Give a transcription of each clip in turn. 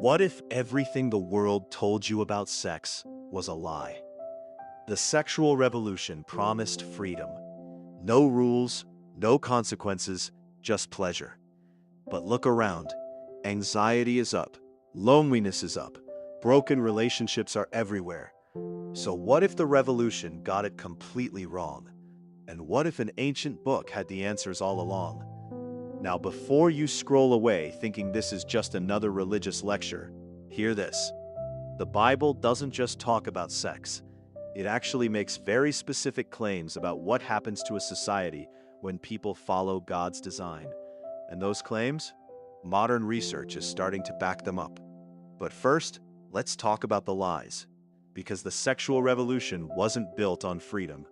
What if everything the world told you about sex was a lie? The sexual revolution promised freedom. No rules, no consequences, just pleasure. But look around. Anxiety is up. Loneliness is up. Broken relationships are everywhere. So what if the revolution got it completely wrong? And what if an ancient book had the answers all along? Now, before you scroll away thinking this is just another religious lecture, hear this. The Bible doesn't just talk about sex. It actually makes very specific claims about what happens to a society when people follow God's design. And those claims? Modern research is starting to back them up. But first, let's talk about the lies. Because the sexual revolution wasn't built on freedom.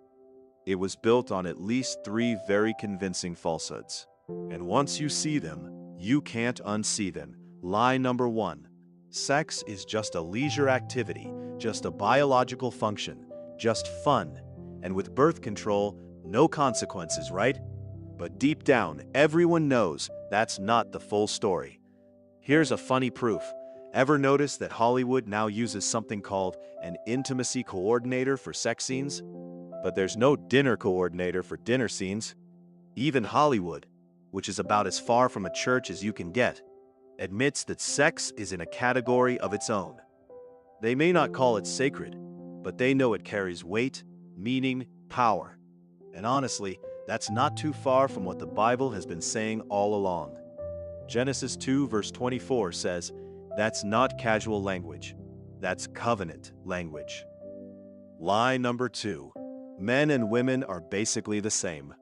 It was built on at least 3 very convincing falsehoods. And once you see them, you can't unsee them. Lie number 1. Sex is just a leisure activity, just a biological function, just fun. And with birth control, no consequences, right? But deep down, everyone knows that's not the full story. Here's a funny proof. Ever notice that Hollywood now uses something called an intimacy coordinator for sex scenes? But there's no dinner coordinator for dinner scenes. Even Hollywood, which is about as far from a church as you can get, admits that sex is in a category of its own. They may not call it sacred, but they know it carries weight, meaning, power. And honestly, that's not too far from what the Bible has been saying all along. Genesis 2 verse 24 says, "That's not casual language. That's covenant language." Lie number 2. Men and women are basically the same.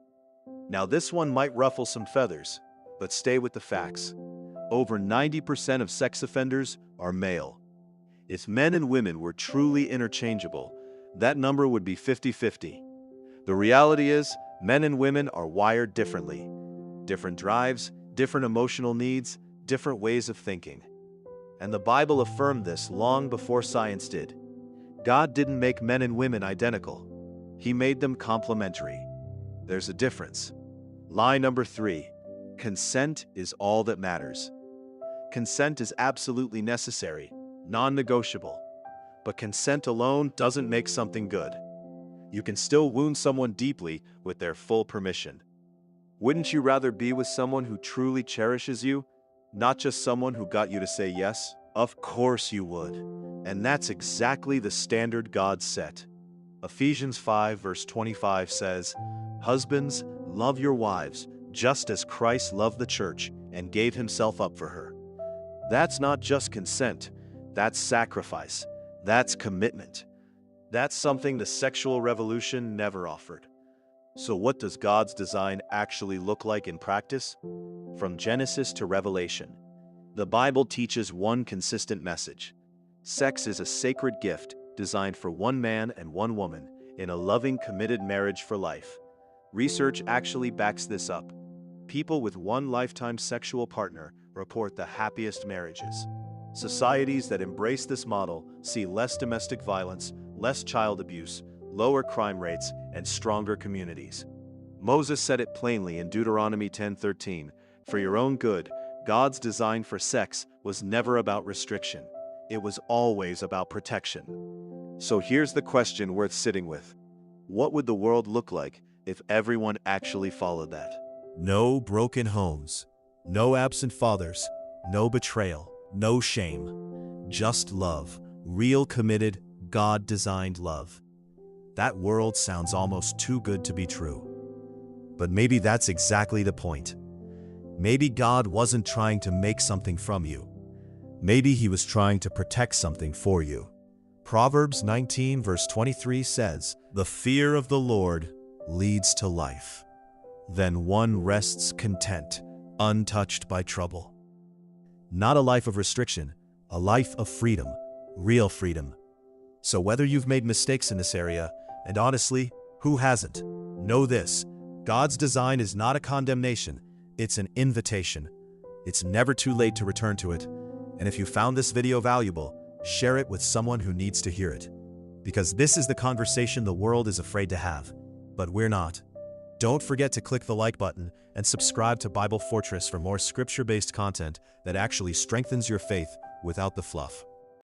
Now this one might ruffle some feathers, but stay with the facts. Over 90% of sex offenders are male. If men and women were truly interchangeable, that number would be 50-50. The reality is, men and women are wired differently. Different drives, different emotional needs, different ways of thinking. And the Bible affirmed this long before science did. God didn't make men and women identical. He made them complementary. There's a difference. Lie number 3. Consent is all that matters. Consent is absolutely necessary, non-negotiable. But consent alone doesn't make something good. You can still wound someone deeply with their full permission. Wouldn't you rather be with someone who truly cherishes you, not just someone who got you to say yes? Of course you would. And that's exactly the standard God set. Ephesians 5 verse 25 says, "Husbands, love your wives, just as Christ loved the church and gave himself up for her." That's not just consent. That's sacrifice. That's commitment. That's something the sexual revolution never offered. So what does God's design actually look like in practice? From Genesis to Revelation, the Bible teaches one consistent message. Sex is a sacred gift designed for one man and one woman in a loving, committed marriage for life. Research actually backs this up. People with one lifetime sexual partner report the happiest marriages. Societies that embrace this model see less domestic violence, less child abuse, lower crime rates, and stronger communities. Moses said it plainly in Deuteronomy 10:13, "For your own good, God's design for sex was never about restriction. It was always about protection." So here's the question worth sitting with. What would the world look like if everyone actually followed that? No broken homes, no absent fathers, no betrayal, no shame. Just love, real committed, God-designed love. That world sounds almost too good to be true. But maybe that's exactly the point. Maybe God wasn't trying to make something from you. Maybe he was trying to protect something for you. Proverbs 19 verse 23 says, "The fear of the Lord leads to life. Then one rests content, untouched by trouble." Not a life of restriction, a life of freedom, real freedom. So whether you've made mistakes in this area, and honestly, who hasn't? Know this, God's design is not a condemnation, it's an invitation. It's never too late to return to it. And if you found this video valuable, share it with someone who needs to hear it. Because this is the conversation the world is afraid to have, but we're not. Don't forget to click the like button and subscribe to Bible Fortress for more scripture-based content that actually strengthens your faith without the fluff.